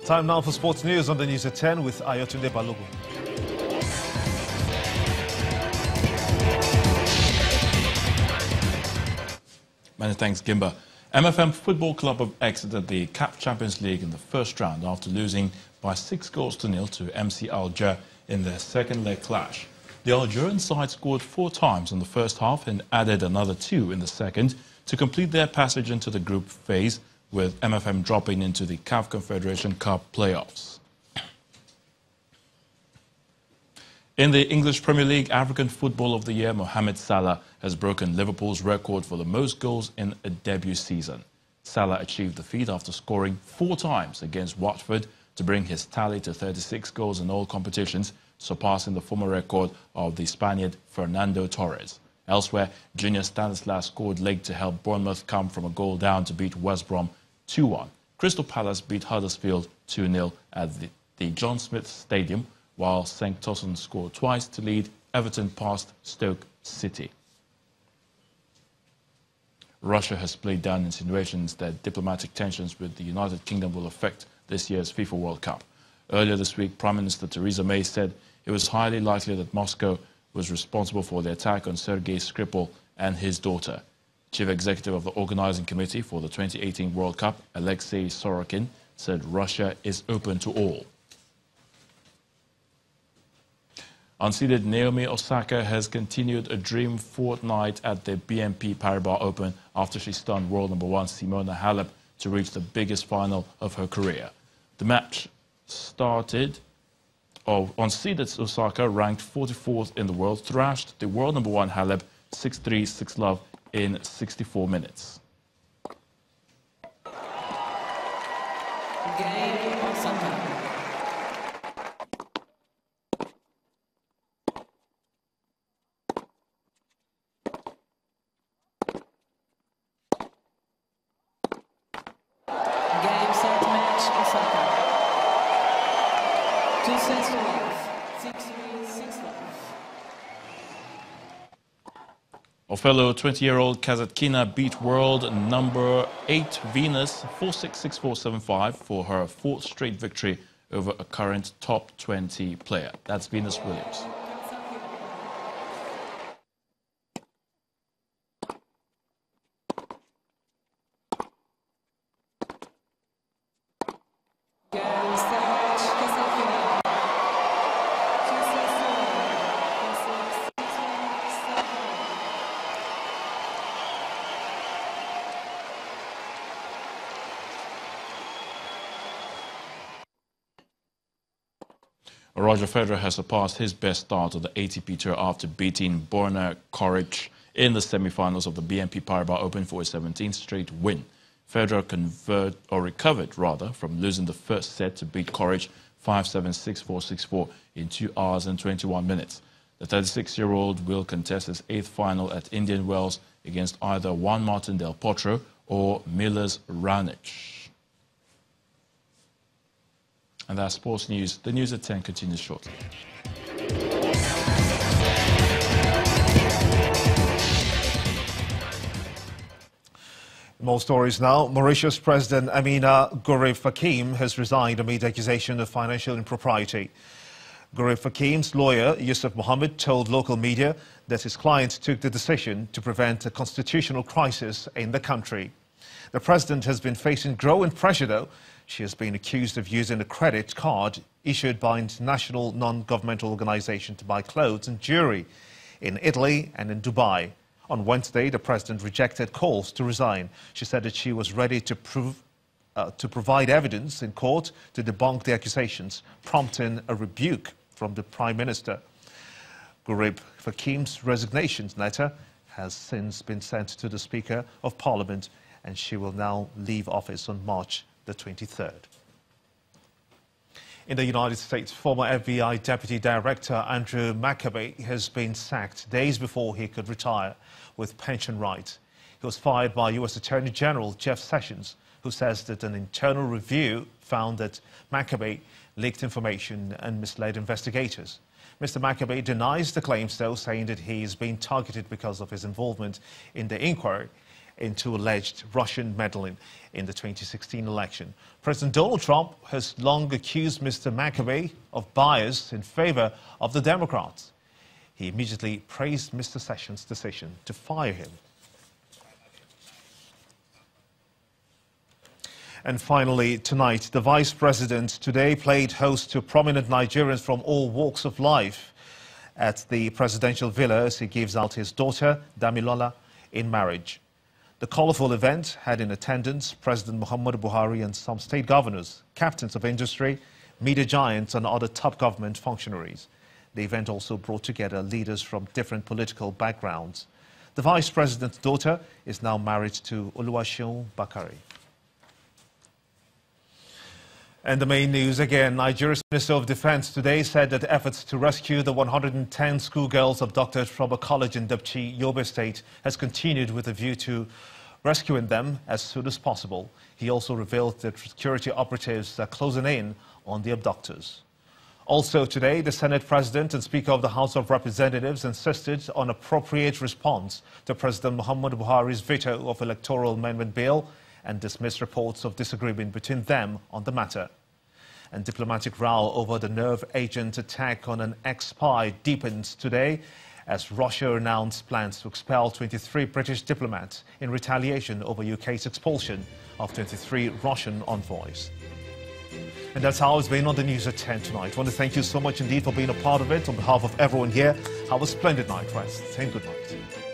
Time now for sports news on the news at 10 with Ayotunde Balogun. Many thanks, Gimba. MFM Football Club have exited the CAF Champions League in the first round after losing by 6-0 to MC Alger in their second leg clash. The Algerian side scored 4 times in the first half and added another 2 in the second to complete their passage into the group phase, with MFM dropping into the CAF Confederation Cup playoffs. In the English Premier League, African Football of the Year, Mohamed Salah has broken Liverpool's record for the most goals in a debut season. Salah achieved the feat after scoring 4 times against Watford to bring his tally to 36 goals in all competitions, surpassing the former record of the Spaniard Fernando Torres. Elsewhere, Junior Stanislas scored late to help Bournemouth come from a goal down to beat West Brom 2-1. Crystal Palace beat Huddersfield 2-0 at the John Smith Stadium, while St. Tosun scored twice to lead Everton past Stoke City. Russia has played down insinuations that diplomatic tensions with the United Kingdom will affect this year's FIFA World Cup. Earlier this week, Prime Minister Theresa May said it was highly likely that Moscow was responsible for the attack on Sergei Skripal and his daughter. Chief Executive of the Organizing Committee for the 2018 World Cup, Alexei Sorokin, said Russia is open to all. Unseeded Naomi Osaka has continued a dream fortnight at the BNP Paribas Open after she stunned world number 1 Simona Halep to reach the biggest final of her career. The match started unseeded Osaka, ranked 44th in the world, thrashed the world number 1 Halep 6-3, 6-love in 64 minutes. Game Osaka. Game, set, match, Osaka. 2 sets to love. 6-3, 6-love. Othello 20-year-old Kazatkina beat world number 8 Venus 4-6, 6-4, 7-5 for her 4th straight victory over a current top 20 player. That's Venus Williams. Roger Federer has surpassed his best start of the ATP Tour after beating Borna Coric in the semi-finals of the BNP Paribas Open for his 17th straight win. Federer recovered from losing the first set to beat Coric 5-7, 6-4, 6-4 in 2 hours and 21 minutes. The 36-year-old will contest his 8th final at Indian Wells against either Juan Martin Del Potro or Milos Raonic. And that's sports news. The news at 10 continues shortly. More stories now. Mauritius President Amina Gurib Fakim has resigned amid accusation of financial impropriety. Gurib Fakim's lawyer, Yusuf Mohammed, told local media that his client took the decision to prevent a constitutional crisis in the country. The president has been facing growing pressure, though. She has been accused of using a credit card issued by an international non-governmental organization to buy clothes and jewelry in Italy and in Dubai. On Wednesday, the president rejected calls to resign. She said that she was ready to provide evidence in court to debunk the accusations, prompting a rebuke from the Prime Minister. Gurib Fakim's resignation letter has since been sent to the Speaker of Parliament, and she will now leave office on March the 23rd. In the United States, former FBI Deputy Director Andrew McCabe has been sacked days before he could retire with pension rights. He was fired by U.S. Attorney General Jeff Sessions, who says that an internal review found that McCabe leaked information and misled investigators. Mr. McCabe denies the claims, though, saying that he is being targeted because of his involvement in the inquiry into alleged Russian meddling in the 2016 election. President Donald Trump has long accused Mr. McAbee of bias in favor of the Democrats. He immediately praised Mr. Sessions' decision to fire him. And finally, tonight, the Vice President today played host to prominent Nigerians from all walks of life at the presidential villa as he gives out his daughter, Damilola, in marriage. The colourful event had in attendance President Muhammadu Buhari and some state governors, captains of industry, media giants and other top government functionaries. The event also brought together leaders from different political backgrounds. The Vice President's daughter is now married to Oluwaseun Bakari. And the main news again, Nigeria's Minister of Defense today said that efforts to rescue the 110 schoolgirls abducted from a college in Dapchi, Yobe State has continued with a view to rescuing them as soon as possible. He also revealed that security operatives are closing in on the abductors. Also today, the Senate President and Speaker of the House of Representatives insisted on appropriate response to President Muhammadu Buhari's veto of electoral amendment bill and dismissed reports of disagreement between them on the matter. And diplomatic row over the nerve agent attack on an ex-spy deepens today as Russia announced plans to expel 23 British diplomats in retaliation over UK's expulsion of 23 Russian envoys. And that's how it's been on the news at 10 tonight. I want to thank you so much indeed for being a part of it. On behalf of everyone here, have a splendid night rest and good night.